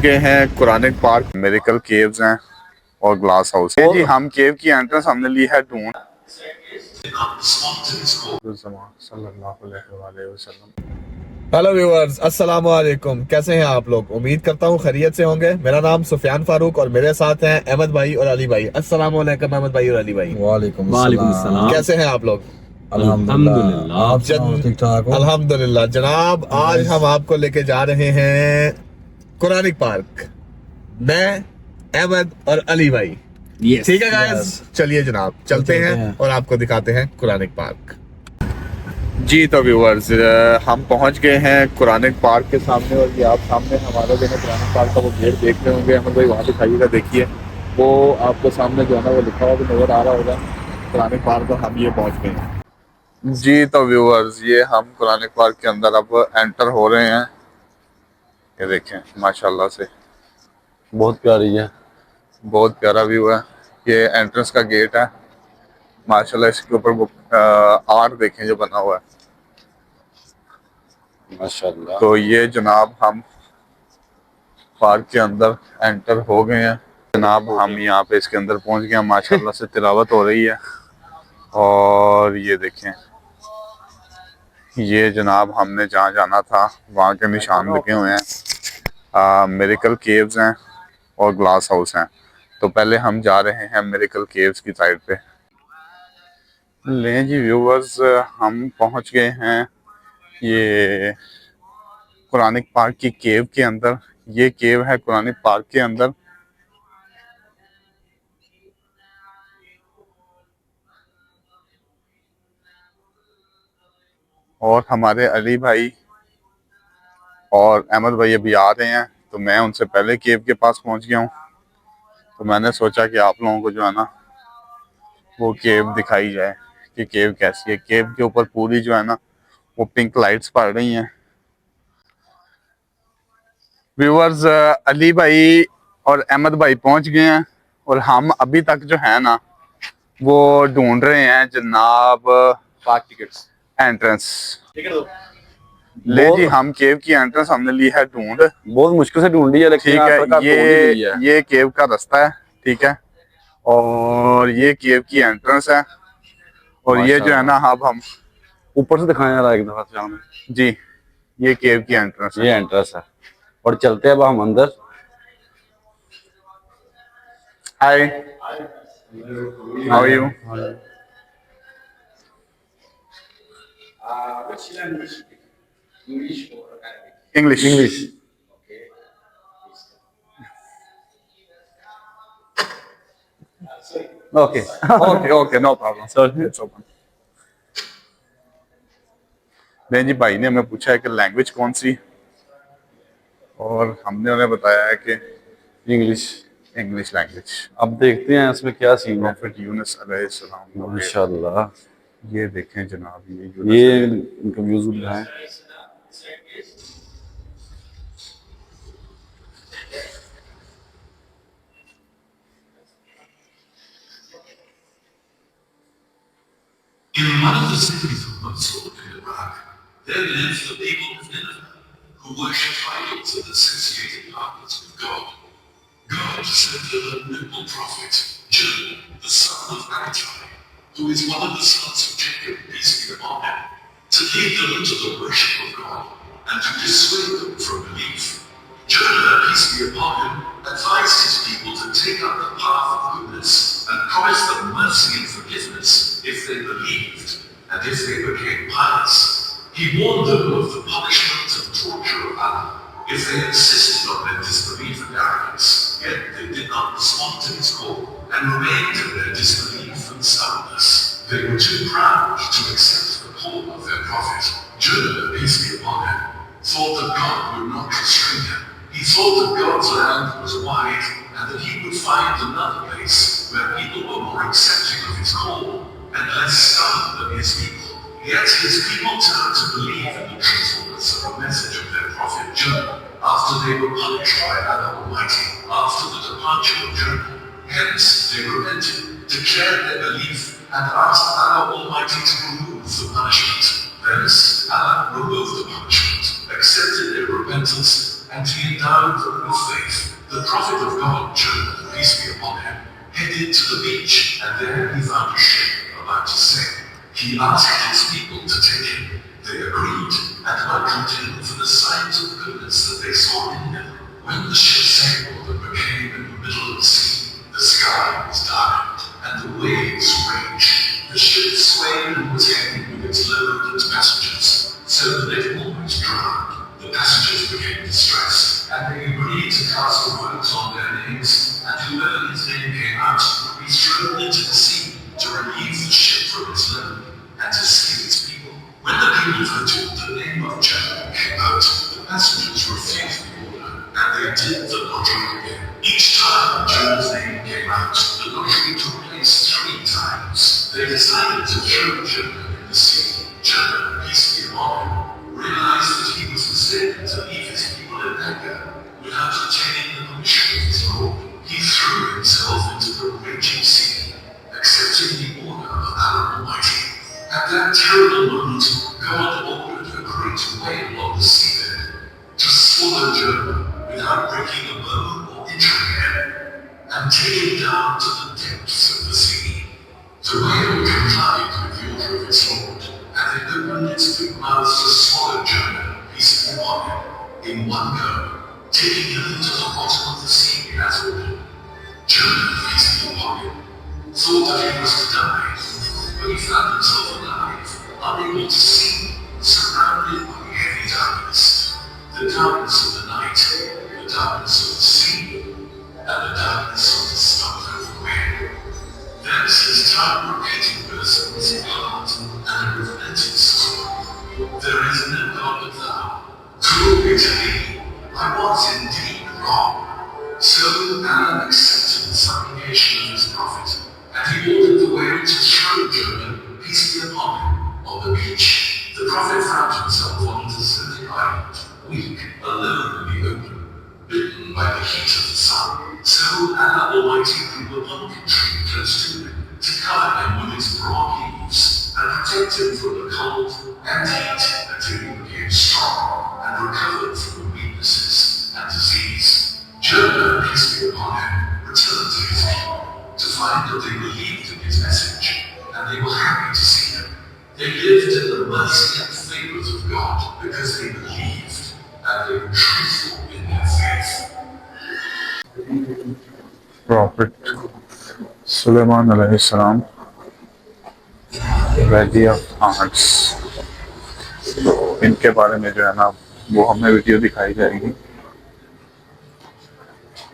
गए हैं Quranic park, miracle caves हैं और ग्लास हाउस है जी। हम केव की एंट्रेंस हमने ली है ढूंढ। हेलो व्यूअर्स, अस्सलाम वालेकुम। कैसे हैं आप लोग? उम्मीद करता हूँ खैरियत से होंगे। मेरा नाम सुफियान फारूक और मेरे साथ हैं अहमद भाई और अली भाई। अस्सलाम वालेकुम अहमद भाई और अली भाई। वालेकुम सलाम। कैसे हैं आप लोग? अल्हम्दुलिल्लाह। आप ठीक ठाक हो? अल्हम्दुलिल्लाह जनाब। आज हम आपको लेके जा रहे हैं कुरानिक पार्क, मैं, अहमद और अली भाई। ठीक है गाइस, चलिए जनाब चलते हैं और आपको दिखाते हैं कुरानिक पार्क। जी तो व्यूअर्स, हम पहुंच गए हैं कुरानिक पार्क के सामने और ये आप सामने हमारा जो है कुरानिक पार्क का वो गेट देख रहे होंगे। अहमद भाई वहाँ दिखाइएगा, देखिए वो आपको सामने जो है ना वो लिखा हुआ भी नज़र आ रहा होगा कुरानिक पार्क। और हम ये पहुंच गए हैं जी। तो व्यूअर्स, ये हम कुरानिक पार्क के अंदर अब एंटर हो रहे हैं। ये देखें माशाल्लाह से बहुत प्यारी है, बहुत प्यारा व्यू है। ये एंट्रेंस का गेट है माशाल्लाह। इसके ऊपर वो आर्ट देखें जो बना हुआ है माशाल्लाह। तो ये जनाब हम पार्क के अंदर एंटर हो गए हैं जनाब। हम यहाँ पे इसके अंदर पहुँच गए हैं। माशाल्लाह से तिलावत हो रही है। और ये देखें, ये जनाब हमने जहाँ जाना था वहाँ के निशान लगे हुए हैं। मिरेकल केव्स हैं और ग्लास हाउस हैं। तो पहले हम जा रहे हैं मिरेकल केव्स की साइड पे। लें जी व्यूवर्स, हम पहुंच गए हैं ये कुरानिक पार्क की केव के अंदर। ये केव है कुरानिक पार्क के अंदर। और हमारे अली भाई और अहमद भाई अभी आ रहे हैं, तो मैं उनसे पहले केव के पास पहुंच गया हूं। तो मैंने सोचा कि आप लोगों को जो है ना वो केव दिखाई जाए कि केव कैसी है। केव के ऊपर पूरी जो है ना वो पिंक लाइट्स पड़ रही हैं। व्यूअर्स, अली भाई और अहमद भाई पहुंच गए हैं और हम अभी तक जो है ना वो ढूंढ रहे हैं जनाब पार्क टिकट्स एंट्रेंस। ले जी, हम केव की एंट्रेंस हमने ली है ढूंढ। बहुत मुश्किल से ढूंढी है, लेकिन ठीक है, ये केव का रास्ता है, ठीक है। और ये केव की एंट्रेंस है। और ये जो है ना अब हम ऊपर से दिखाएं यार एक दफा सामने। जी, ये केव की एंट्रेंस है, ये एंट्रेंस है। और चलते हैं अब हम अंदर। Hi, how are you? Which language? English or Arabic? English. Okay. Sorry. Okay okay okay, no problem sir, it's open. नहीं जी, भाई ने हमें पूछा है कि लैंग्वेज कौन सी, और हमने उन्हें बताया है कि इंग्लिश लैंग्वेज। अब देखते हैं इसमें क्या सीन है। प्रॉफिट यूनुस अलैहिस्सलाम। माशाल्लाह, ये देखें जनाब, ये इनका व्यूज है। In one of the cities of Mosul in Iraq, there lived the people of Nineveh, who worshipped idols and associated partners with God. God sent them a noble prophet, Jonah, the son of Amittai, who is one of the sons of Jacob, peace be upon him, to lead them into the worship of God and to dissuade them from belief. Jonah, peace be upon him, advised his people to take up the path of goodness and promised them mercy and forgiveness if they believed and if they became pious. He warned them of the punishment and torture of Allah if they insisted on their disbelief and arrogance, yet they did not respond to his call and remained in their disbelief and stubbornness. They were too proud to accept the call of their prophet. Jonah, peace be upon him, thought that God would not restrain him. He thought that God's land was wide and that he would find another place where people were more accepting of his call and less stubborn than his people. Yet his people turned to believe in the truthfulness of the message of their prophet Jonah after they were punished by Allah Almighty after the departure of Jonah. Hence they repented, declared their belief and asked Allah Almighty to remove the punishment. Thence Allah removed the punishment, accepted their repentance, and he endowed them with faith. prophet of God, Jonah, peace be upon him, headed to the beach, and there he found a ship about to sail. He asked his people to take him. They agreed, and welcomed him for the signs of goodness that they saw in him. When the ship sailed and became in the middle of the sea, the sky was darkened, and the waves raged. The ship swayed and was heavy with its load and passengers, so that it almost drowned. The passengers became distressed, and they agreed to cast the works on their names, and whoever his name came out would be thrown into the sea to relieve the ship from its load and to save its people. When the people voted, the name of Jonah came out. The passengers refused the order, and they did the lottery again. Each time Jonah's name came out, the lottery took place 3 times. They decided to throw Jonah in the sea. Jonah, peace be upon him, realized that he was mistaken to leave his people in anger. Without obtaining the permission of his Lord, he threw himself into the raging sea, accepting the order of Allah Almighty. At that terrible moment, God ordered a great whale on the seabed to swallow Jonah without breaking a bone or injuring him, and take him down to the depths of the sea. The whale complied with the order of its Lord, and it opened its big mouth to swallow Jonah, peace be upon him, in one go, taking him to the bottom of the sea as ordered. Jonah, peace be upon him, thought that he was to die, but he found himself alive, unable to see, surrounded by heavy darkness. The darkness of the night, the darkness of the sea, and the darkness of the stomach of the whale. Thence his time-repeating verse in his heart, and a repentant soul. There is no God but thou. Glory to thee. I was indeed wrong. So Allah accepted the supplication of his prophet, and he ordered the whale to throw Jonah, peace be upon him, on the beach. The prophet found himself on a deserted island, weak, alone in the open, bitten by the heat of the sun. So Allah Almighty grew a pumpkin tree close to him, to cover him with its broad leaves, and protect him from the cold and heat until he became strong, and recovered from the weaknesses and disease. Jonah, peace be upon him, returned to his people, to find that they believed in his message, and they were happy to see him. They lived in the mercy and favors of God because they believed, and they were truthful in their faith. Prophet Sulaiman alayhi salam, valley of arts, इनके बारे में जो है ना वो हमें video दिखाई जाएगी.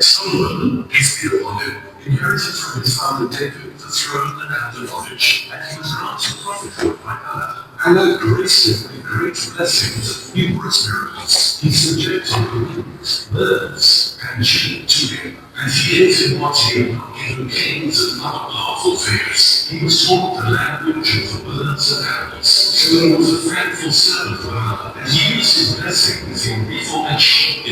Solomon, peace be upon him, inherited from his father David the throne and the knowledge, and he was granted prophethood by Allah. Allah graced him with great blessings and numerous miracles. He subjected winds, birds, and sheep to him, and he ate in what he had given kings and other powerful figures. He was taught the language of the birds and animals, so he was a thankful servant of Allah, and he used his blessings in reformation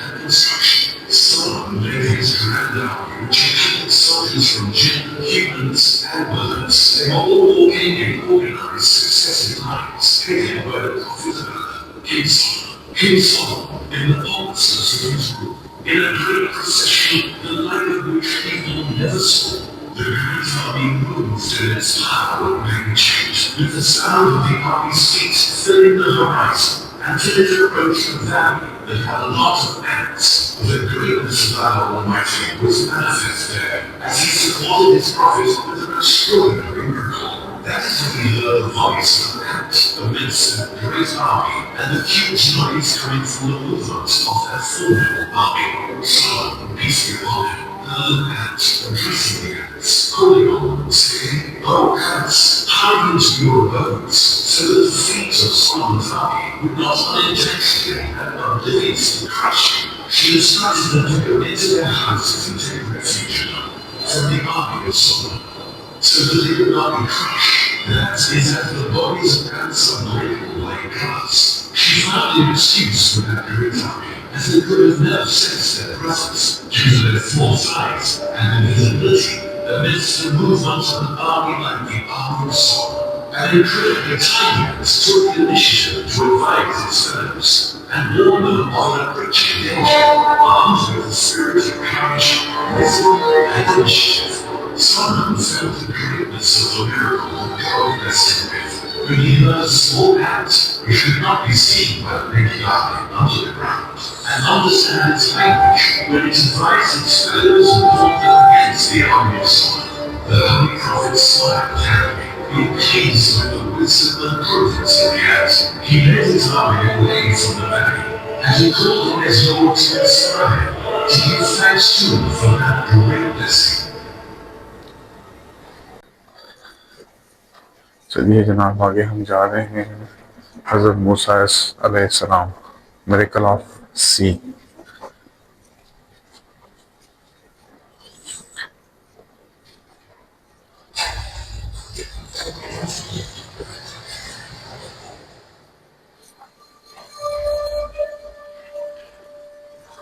and construction. Solomon led his grand army, which included soldiers from jinn, humans, and birds. They all walking in organized successive lines, headed by the prophet of Allah, King Solomon, in the pompousness of his rule, in a great procession, the like of which people never saw. The great army moved in its power and magnitude, with the sound of the army's feet filling the horizon, until it approached a valley that had a lot of ants. The greatness of Allah Almighty was manifest there, as he supported his prophet with an extraordinary miracle. That is when he heard the voice of an ant amidst a great army, and the huge noise coming from the movement of that formidable army. Solomon, peace be upon him, heard ants addressing the ants, calling on them, saying, "O ants, hide into your abodes," so that the feet of Solomon's army would not unintentionally and obliviously crush him. She instructed them to go into their houses and take refuge from the army of Solomon, so that they would not be crushed. That is that the bodies of ants are breakable like glass. She found an excuse for that great army, as they could have never sensed their presence due to their small size and invisibility amidst the movement of an army like the army of Solomon. An incredibly tiny ants took the initiative to advise its fellows and warn them of their approaching danger, armed with the spirit could not be seen by the naked eye under the ground, and understand its language when it advised its fellows and warned them against the army of Sodom. The Holy Prophet smiled happily, being pleased with the wisdom and prudence that he has. He led his army away from the valley, and he called on his Lord to inspire him to give thanks to him for that great blessing. चलिए जनाब, आगे हम जा रहे हैं हजरत मूसा अलैहिस्सलाम, miracle of sea.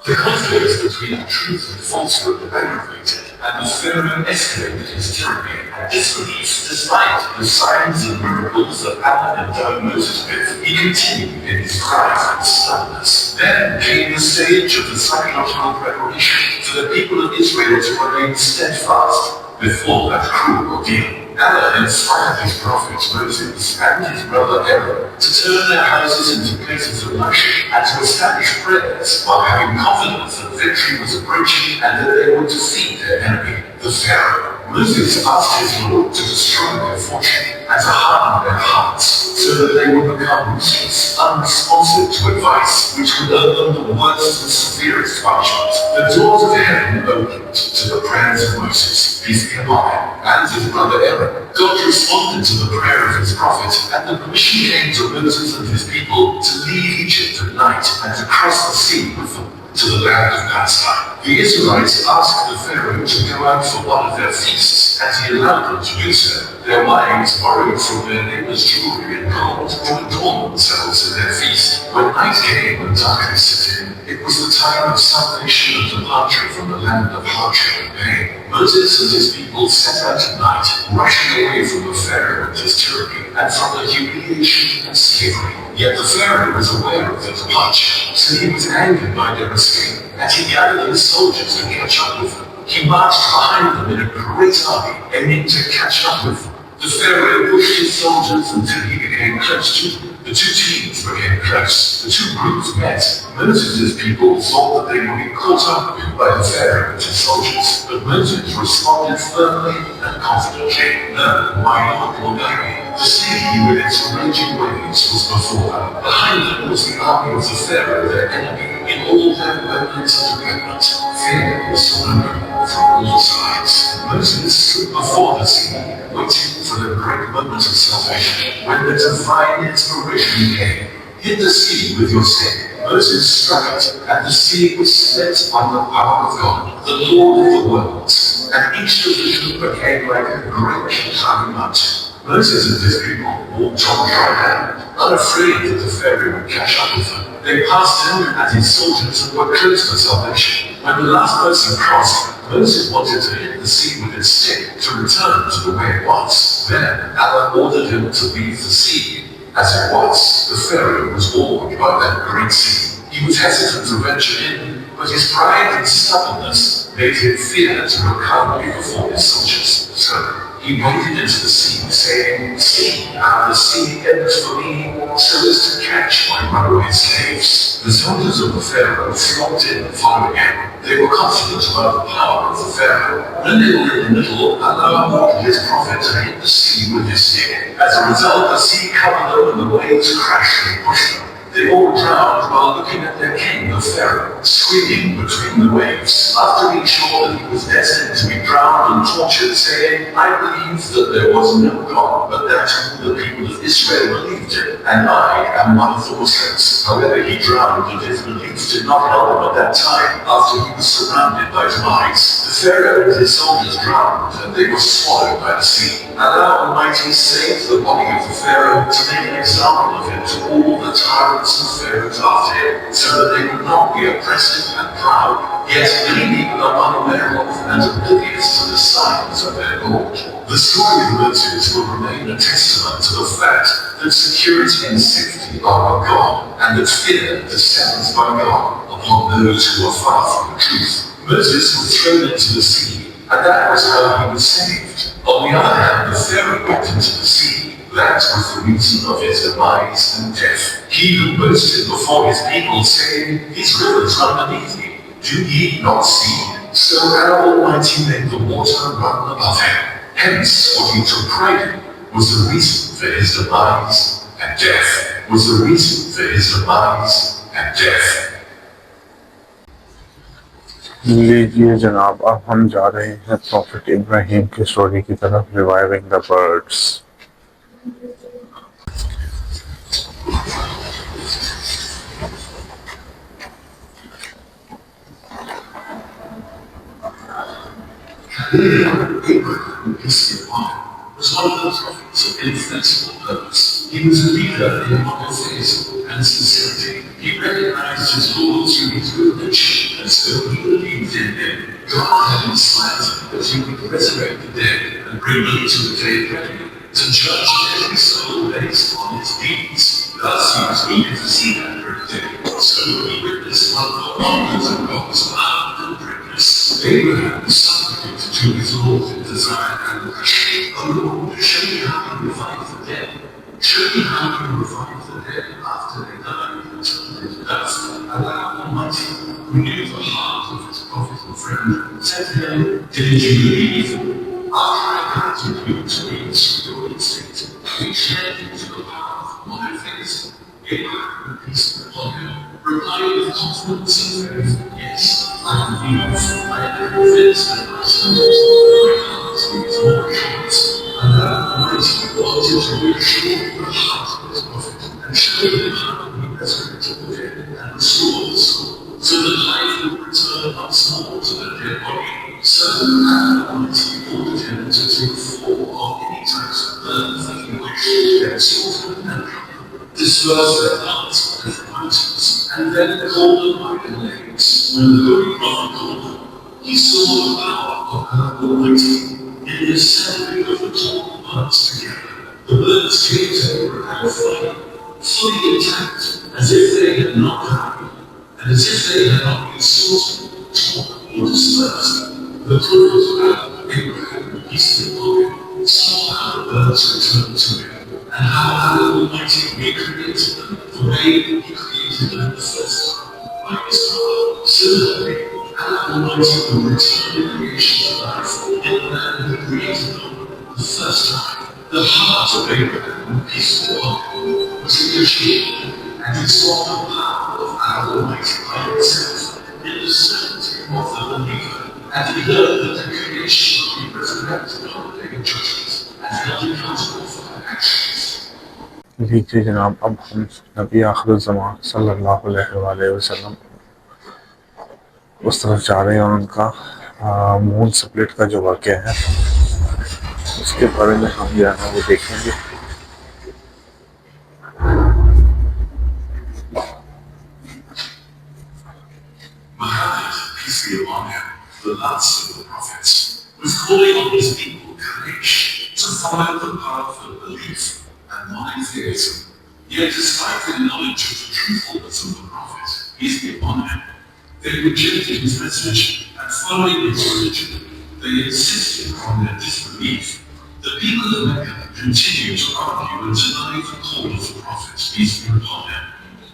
The conflict between truth and falsehood aggravated, and the Pharaoh escalated his tyranny and disbelief. Despite the signs and miracles that Allah endowed Moses with, he continued in his pride and stubbornness. Then came the stage of the psychological preparation for the people of Israel to remain steadfast before that cruel ordeal. Allah inspired his prophets Moses and his brother Aaron to turn their houses into places of worship and to establish prayers while having confidence that victory was approaching and that they would defeat their enemy, the Pharaoh. Moses asked his Lord to destroy their fortune and to harden their hearts so that they would become useless, unresponsive to advice, which would earn them the worst and severest punishment. The doors of heaven opened to the prayers of Moses, peace be upon him, and his brother Aaron. God responded to the prayer of his prophet, and the permission came to Moses and his people to leave Egypt at night and to cross the sea with them to the land of Palestine. The Israelites asked the Pharaoh to go out for one of their feasts, and he allowed them to do so. Their wives borrowed from their neighbors' jewelry and gold to adorn themselves in their feast. When night came and darkness set in, it was the time of salvation and departure from the land of hardship and pain. Moses and his people set out at night, rushing away from the Pharaoh and his tyranny, and from the humiliation and slavery. Yet the Pharaoh was aware of their departure, so he was angered by their escape, and he gathered his soldiers to catch up with them. He marched behind them in a great army, aiming to catch up with them. The Pharaoh pushed his soldiers until he became close to them. The two teams became close. The two groups met. Moses' people thought that they would be caught up by the Pharaoh and his soldiers, but Moses responded firmly and confidently, "No, my Lord will guide me." The sea with its raging waves was before them. Behind them was the army of the Pharaoh, their enemy, in all their weapons and equipment. Fear was surrounding them from all sides. Moses stood before the sea, waiting for the great moment of salvation, when the divine inspiration came. "Hit the sea with your stick." Moses struck it, and the sea was split by the power of God, the Lord of the worlds, and each division became like a great shining mountain. Moses and his people walked on dry land, unafraid that the Pharaoh would catch up with them. They passed him and his soldiers and were close to salvation. When the last person crossed, Moses wanted to hit the sea with his stick to return to the way it was. Then Allah ordered him to leave the sea as it was. The Pharaoh was awed by that great sea. He was hesitant to venture in, but his pride and stubbornness made him fear to look calmly before his soldiers. So he waded into the sea, saying, "See how the sea ends for me, so as to catch my runaway slaves." The soldiers of the Pharaoh flocked in, following him. They were confident about the power of the Pharaoh. When they were in the middle, Allah ordered his prophet to hit the sea with his stick. As a result, the sea covered them and the waves crashed and pushed them. They all drowned while looking at their king, the Pharaoh, screaming between the waves. After being sure that he was destined to be drowned and tortured, saying, "I believe that there was no God but that whom the people of Israel believed in, and I am one of the Muslims." However, he drowned, and his beliefs did not help him at that time, after he was surrounded by demise. The Pharaoh and his soldiers drowned, and they were swallowed by the sea. Allah Almighty saved the body of the Pharaoh to make an example of him to all the tyrants and pharaohs after him, so that they would not be oppressive and proud, yet many people are unaware of and oblivious to the signs of their Lord. The story of Moses will remain a testament to the fact that security and safety are of God, and that fear descends by God upon those who are far from the truth. Moses was thrown into the sea, and that was how he was saved. On the other hand, the Pharaoh went into the sea, That was the reason of his demise and death. He who boasted before his people, saying, his rivers run beneath me. Do ye not see? So our Almighty made the water run above him. Hence, what he took pride in was the reason for his demise and death. Was the reason for his demise and death. लीजिए जनाब, अब हम जा रहे हैं profit Ibrahim की story की तरफ, reviving the birds. Abraham, peace be upon him, was one of the prophets of inflexible purpose. He was a leader in monotheism and sincerity. He recognized his Lord through his good nature, and so he believed in him. God had inspired him that he would resurrect the dead and bring them to the day of reckoning, to judge every soul based on its deeds. Thus he was eager to see that great day. So he witnessed one of the wonders of God's power and greatness. Abraham supplicated to his Lord in desire and passion. O Lord, show me how you revive the dead. Show me how you revive the dead after they die and turn into dust. Allah Almighty, who knew the heart of his prophet and friend, said to him, didn't you believe? After I guided you to lead through your instinct, which led you to the path of monotheism, Abraham, peace be upon him, replied with confidence and faith, yes, I believe, I am convinced that my souls and my heart needs more assurance. Allah Almighty wanted to reassure the heart of his prophet and show him how he resurrected the dead and restored the soul, so that life would return once more to the dead body. So Allah Almighty ordered him to take 4 of any types of birds that he wished, then slaughter and cook, disperse their parts over the mountains, and then call them by their names. When the Holy Prophet called them, he saw the power of Allah Almighty in the assembly of the tall birds together. The birds came to Abraham fully intact, as if they had not died, and as if they had not been slaughtered, torn, or dispersed. The Prophet of Allah, Abraham, peace be upon him, saw how the birds returned to him, and how Allah Almighty recreated them the way he created them the first time, by his power. Similarly, Allah Almighty will return the creation to life in the man who created them the first time. The heart of Abraham, peace be upon him, was reassured, and he saw the power of Allah Almighty by himself in the certainty of the believer. And he heard that the creation would be resurrected on the day of judgment and held accountable for their actions. लीजिए जनाब, अब हम नबी आखिर ज़मान सल्लल्लाहु अलैहि वसल्लम उस तरफ जा रहे हैं और उनका मून स्प्लिट का जो वाक़या है उसके बारे में हम जो है ना वो देखेंगे। Muhammad, peace be upon him, the last of the prophets, was calling on his people, Quraysh, to follow the path of belief and monotheism. Yet despite the knowledge of the truthfulness of the prophet, peace be upon him, they rejected his message and following his religion, they insisted on their disbelief. The people of Mecca continued to argue and deny the call of the prophet, peace be upon him,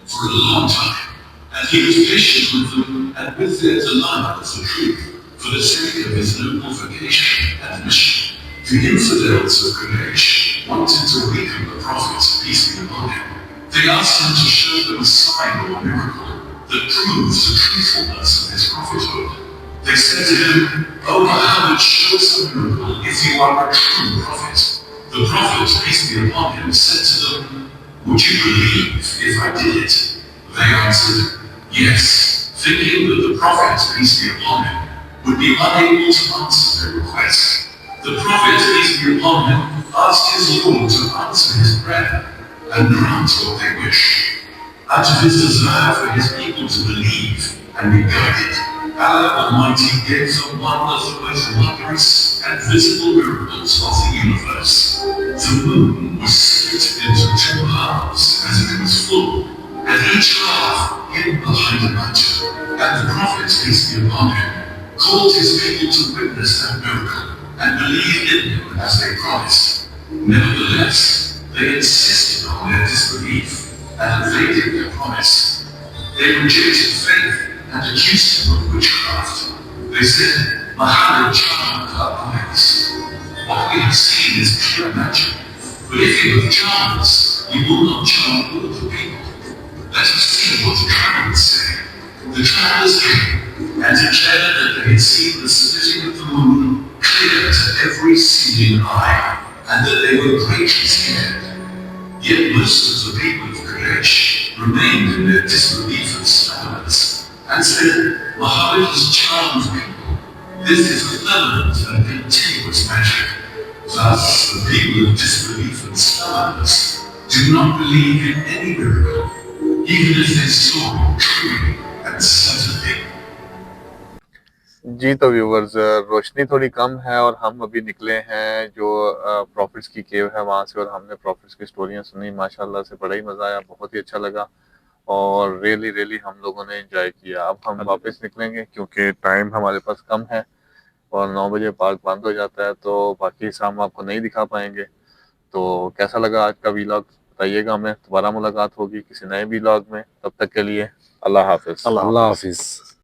for a long time. And he was patient with them and with their denial of the truth, for the sake of his noble vocation and mission. The infidels of Quraysh wanted to weaken the prophet, peace be upon him. They asked him to show them a sign or a miracle that proves the truthfulness of his prophethood. They said to him, O Muhammad, show us a miracle if you are a true prophet. The prophet, peace be upon him, said to them, would you believe if I did it? They answered, yes, thinking that the prophet, peace be upon him, would be unable to answer their request. The prophet, peace be upon him, asked his Lord to answer his prayer and grant what they wish. Out of his desire for his people to believe and be guided, Allah Almighty gave them one of the most wondrous and visible miracles of the universe. The moon was split into 2 halves as it was full, and each half hidden behind a mountain. And the prophet, peace be upon him, called his people to witness that miracle and believe in him as they promised. Nevertheless, They insisted on their disbelief and evaded their promise. They rejected faith and accused him of witchcraft. They said, Muhammad charmed our eyes. What we have seen is pure magic. But if you have charmed us, you will not charm all the people. Let us see what the travelers say. The travelers came and declared that they had seen the splitting of the moon clear to every seeing eye, and that they were greatly scared. Yet most of the people of Quraysh remained in their disbelief and stubbornness, and said, Muhammad has charmed people. This is a permanent and continuous magic. Thus, the people of disbelief and stubbornness do not believe in any miracle, even if they saw it truly and certainly. जी तो viewers, रोशनी थोड़ी कम है और हम अभी निकले हैं जो profits की केव है वहाँ से, और हमने प्रॉफिट्स की स्टोरियाँ सुनी। माशाल्लाह से बड़ा ही मज़ा आया, बहुत ही अच्छा लगा और रियली रियली हम लोगों ने एंजॉय किया। अब हम वापस निकलेंगे क्योंकि टाइम हमारे पास कम है और 9 बजे पार्क बंद हो जाता है, तो बाकी हिस्सा हम आपको नहीं दिखा पाएंगे। तो कैसा लगा आज का वीलॉग बताइएगा हमें। दोबारा मुलाकात होगी किसी नए वीलॉग में, तब तक के लिए अल्लाह हाफिज़। अल्लाह हाफिज़।